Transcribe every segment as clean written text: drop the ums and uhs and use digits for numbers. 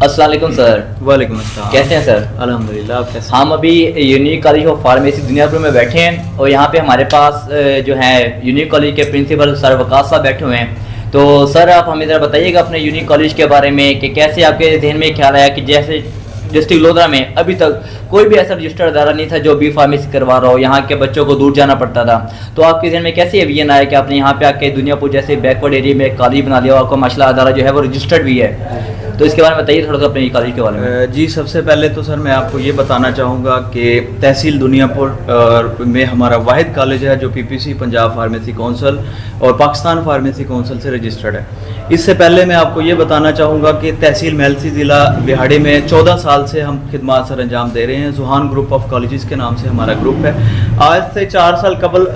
السلام علیکم سر. وعلیکم السلام. کیسے ہیں سر؟ الحمدللہ. آپ کیسے ہیں؟ ہم ابھی یونیک کالج آف فارمیسی دنیا پور میں بیٹھے ہیں اور یہاں پہ ہمارے پاس جو ہیں یونیک کالج کے پرنسپل سر وقاص صاحب بیٹھے ہوئے ہیں. تو سر آپ ہمیں ذرا بتائیے گا اپنے یونیک کالج کے بارے میں کہ کیسے آپ کے ذہن میں خیال آیا کہ جیسے ڈسٹرکٹ لودھرا میں ابھی تک کوئی بھی ایسا رجسٹرڈ ادارہ نہیں تھا جو بی فارمیسی کروا رہا ہو, یہاں کے بچوں کو دور جانا پڑتا تھا. تو آپ کے ذہن میں کیسے یہ ویژن آیا کہ آپ نے یہاں پہ آ کے دنیا پور جیسے بیکورڈ ایریا میں کالج بنا لیا اور آپ کا ماشاء اللہ ادارہ جو ہے وہ رجسٹرڈ بھی ہے, تو اس کے بارے میں بتائیے تھوڑا سا اپنے کالج کے بارے میں. جی, سب سے پہلے تو سر میں آپ کو یہ بتانا چاہوں گا کہ تحصیل دنیا پور میں ہمارا واحد کالج ہے جو PPC پنجاب فارمیسی کونسل اور پاکستان فارمیسی کونسل سے رجسٹرڈ ہے. اس سے پہلے میں آپ کو یہ بتانا چاہوں گا کہ تحصیل میلسی ضلع بہاڑی میں 14 سال سے ہم خدمات سر انجام دے رہے ہیں. زوہان گروپ آف کالجز کے نام سے ہمارا گروپ ہے. آج سے 4 سال قبل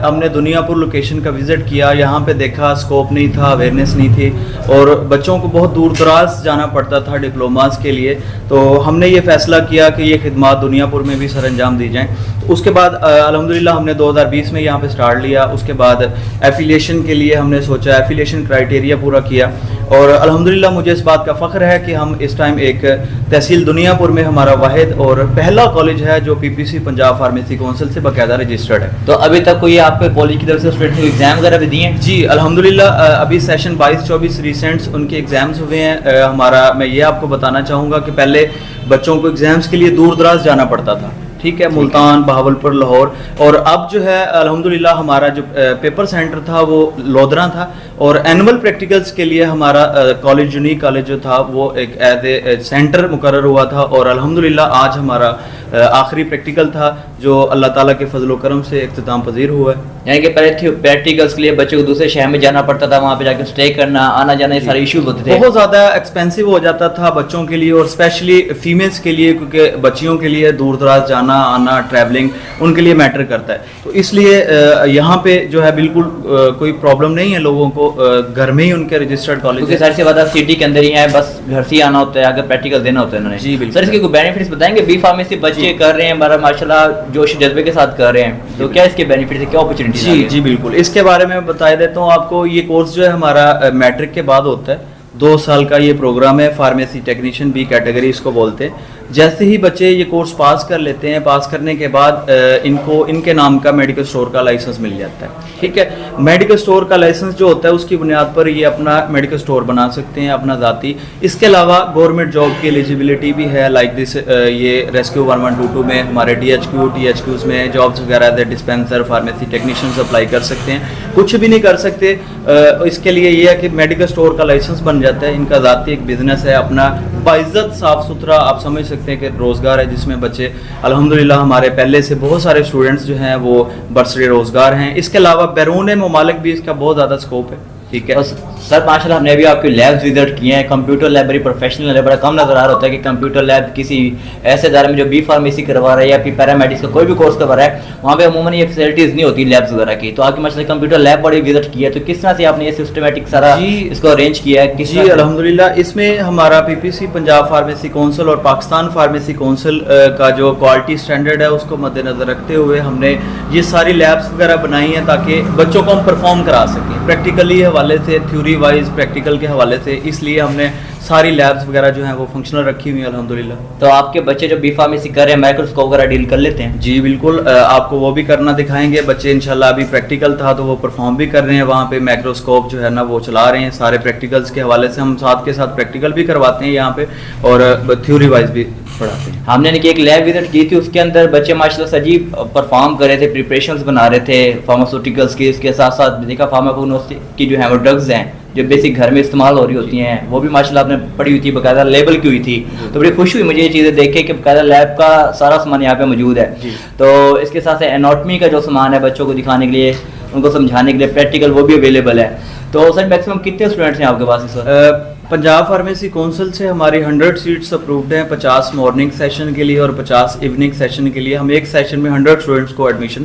ہم نے دنیا پور لوکیشن کا وزٹ کیا. یہاں پہ دیکھا اسکوپ نہیں تھا, اویئرنیس نہیں تھی اور بچوں کو بہت دور دراز جانا پڑتا تھا ڈپلوماز کے لیے. تو ہم نے یہ فیصلہ کیا کہ یہ خدمات دنیا پور میں بھی سر انجام دی جائیں. اس کے بعد الحمدللہ ہم نے 2020 میں یہاں پہ سٹارٹ لیا. اس کے بعد ایفیلیشن کے لیے ہم نے سوچا, ایفیلیشن کرائٹیریا پورا کیا اور الحمدللہ مجھے اس بات کا فخر ہے کہ ہم اس ٹائم ایک تحصیل دنیا پور میں ہمارا واحد اور پہلا کالج ہے جو PPC پنجاب فارمیسی کونسل سے باقاعدہ رجسٹرڈ ہے. تو ابھی تک کوئی آپ کے کالج کی طرف سے اسٹوڈنٹ ایگزام وغیرہ بھی دیے ہیں؟ جی الحمدللہ ابھی سیشن 22-24 ریسنٹس ان کے ایگزامز ہوئے ہیں. ہمارا میں یہ آپ کو بتانا چاہوں گا کہ پہلے بچوں کو ایگزامز کے لیے دور دراز جانا پڑتا تھا, ٹھیک ہے, ملتان, بہاولپور, لاہور, اور اب جو ہے الحمدللہ ہمارا جو پیپر سینٹر تھا وہ لودھرا تھا اور اینول پریکٹیکلز کے لیے ہمارا کالج یونیک کالج جو تھا وہ ایک ایز اے سینٹر مقرر ہوا تھا. اور الحمدللہ آج ہمارا آخری پریکٹیکل تھا جو اللہ تعالیٰ کے فضل و کرم سے اختتام پذیر ہوا ہے. یعنی کہ پہلے پریکٹیکلز کے لیے بچوں کو دوسرے شہر میں جانا پڑتا تھا, وہاں پہ جا کے اسٹے کرنا, آنا جانا, یہ سارے ایشوز ہوتے تھے, بہت زیادہ ایکسپینسو ہو جاتا تھا بچوں کے لیے اور اسپیشلی فیمیلز کے لیے, کیونکہ بچیوں کے لیے دور دراز جانا آنا ٹریولنگ ان کے لیے میٹر کرتا ہے. تو اس لیے یہاں پہ جو ہے بالکل کوئی پرابلم نہیں ہے لوگوں کو, گھر میں ہی ان کے رجسٹرڈ کالج, کیونکہ سر سے زیادہ سٹی کے اندر ہی ہیں, بس گھر سے ہی آنا ہوتا ہے, اگر پریکٹیکل دینا ہوتا ہے انہوں نے. جی بالکل. سر اس کے کوئی بینیفٹس بتائیں گے؟ بی فارمیسی بچے کر رہے ہیں, ہمارا ماشاءاللہ جوش جذبے کے ساتھ کر رہے ہیں, تو کیا اس کے بینیفٹس ہیں, کیا اپرچونیٹیز ہیں؟ جی بالکل, اس کے بارے میں بتا دیتا ہوں آپ کو. یہ کورس جو ہے ہمارا میٹرک کے بعد ہوتا ہے, 2 سال کا یہ پروگرام ہے. فارمیسی ٹیکنیشین بی کیٹیگری اس کو بولتے ہیں. جیسے ہی بچے یہ کورس پاس کر لیتے ہیں, پاس کرنے کے بعد ان کے نام کا میڈیکل اسٹور کا لائسنس مل جاتا ہے, ٹھیک ہے. میڈیکل اسٹور کا لائسنس جو ہوتا ہے اس کی بنیاد پر یہ اپنا میڈیکل اسٹور بنا سکتے ہیں اپنا ذاتی. اس کے علاوہ گورنمنٹ جاب کی ایلیجیبلٹی بھی ہے, لائک دس یہ ریسکیو 1122 میں ہمارے DHQ THQs میں جابس وغیرہ ڈسپینسر فارمیسی ٹیکنیشینز اپلائی کر سکتے ہیں. کچھ بھی نہیں کر سکتے, اس کے لیے یہ ہے کہ میڈیکل اسٹور کا لائسنس بن جاتا ہے. ان کا ذاتی ایک بزنس ہے اپنا, باعزت صاف ستھرا, آپ سمجھ سکتے ہیں کہ روزگار ہے جس میں بچے الحمدللہ ہمارے پہلے سے بہت سارے اسٹوڈنٹس جو ہیں وہ برسرے روزگار ہیں. اس کے علاوہ بیرون ممالک بھی اس کا بہت زیادہ اسکوپ ہے, ٹھیک ہے. سر ماشاءاللہ ہم نے بھی آپ کے لیبز وزٹ کیے ہیں. کمپیوٹر لیب بڑی پروفیشنل ہے, بڑا کم نظر آ رہا ہوتا ہے کہ کمپیوٹر لیب کسی ایسے ادارے میں جو بی فارمیسی کروا رہا ہے یا پھر پیرامیڈکس کا کوئی بھی کورس کروا رہا ہے, وہاں پہ عموماً یہ فیسلٹیز نہیں ہوتی لیبز وغیرہ کی. تو آپ کی ماشاءاللہ کمپیوٹر لیب بڑی وزٹ کی ہے, تو کس طرح سے آپ نے یہ سسٹمیٹک سارا اس کو ارینج کیا ہے؟ جی الحمدللہ اس میں ہمارا PPC پنجاب فارمیسی کونسل اور پاکستان فارمیسی کونسل کا جو کوالٹی اسٹینڈرڈ ہے اس کو مد نظر رکھتے ہوئے ہم نے یہ ساری لیبس وغیرہ بنائی ہیں تاکہ بچوں کو ہم پرفارم کرا سکیں پریکٹیکلی حوالے سے, تھیوری وائز پریکٹیکل کے حوالے سے. اس لیے ہم نے ساری لیبس وغیرہ جو ہیں وہ فنکشنل رکھی ہوئی ہیں الحمدللہ. تو آپ کے بچے جو بی فارمیسی کر رہے ہیں مائکروسکوپ وغیرہ ڈیل کر لیتے ہیں؟ جی بالکل, آپ کو وہ بھی کرنا دکھائیں گے. بچے انشاءاللہ ابھی پریکٹیکل تھا تو وہ پرفارم بھی کر رہے ہیں, وہاں پہ مائکروسکوپ جو ہے نا وہ چلا رہے ہیں. سارے پریکٹیکلز کے حوالے سے ہم ساتھ کے ساتھ پریکٹیکل بھی کرواتے ہیں یہاں پہ اور تھیوری وائز بھی پڑھاتے ہیں. ہم نے ایک لیب وزٹ کی تھی, اس کے اندر بچے ماشاءاللہ سجیب پرفارم کر رہے تھے, پریپریشنز بنا رہے تھے فارماسیوٹیکلز کی. اس کے ساتھ ساتھ دیکھا فارماکوگنوسٹک کی جو ہیں وہ ڈرگز ہیں جو بیسک گھر میں استعمال ہو رہی ہوتی ہیں, وہ بھی ماشاءاللہ آپ نے پڑھی ہوئی تھی, باقاعدہ لیبل کی ہوئی تھی. تو بڑی خوشی ہوئی مجھے یہ چیزیں دیکھ کے کہ باقاعدہ لیب کا سارا سامان یہاں پہ موجود ہے. تو اس کے ساتھ اناٹمی کا جو سامان ہے بچوں کو دکھانے کے لیے, ان کو سمجھانے کے لیے پریکٹیکل, وہ بھی اویلیبل ہے. تو سر میکسیمم کتنے اسٹوڈنٹس ہیں آپ کے پاس اس وقت؟ پنجاب فارمیسی کونسل سے ہماری 100 سیٹس اپرووڈ ہیں, 50 مارننگ سیشن کے لیے اور 50 ایوننگ سیشن کے لیے. ہم ایک سیشن میں 100 اسٹوڈنٹس کو ایڈمیشن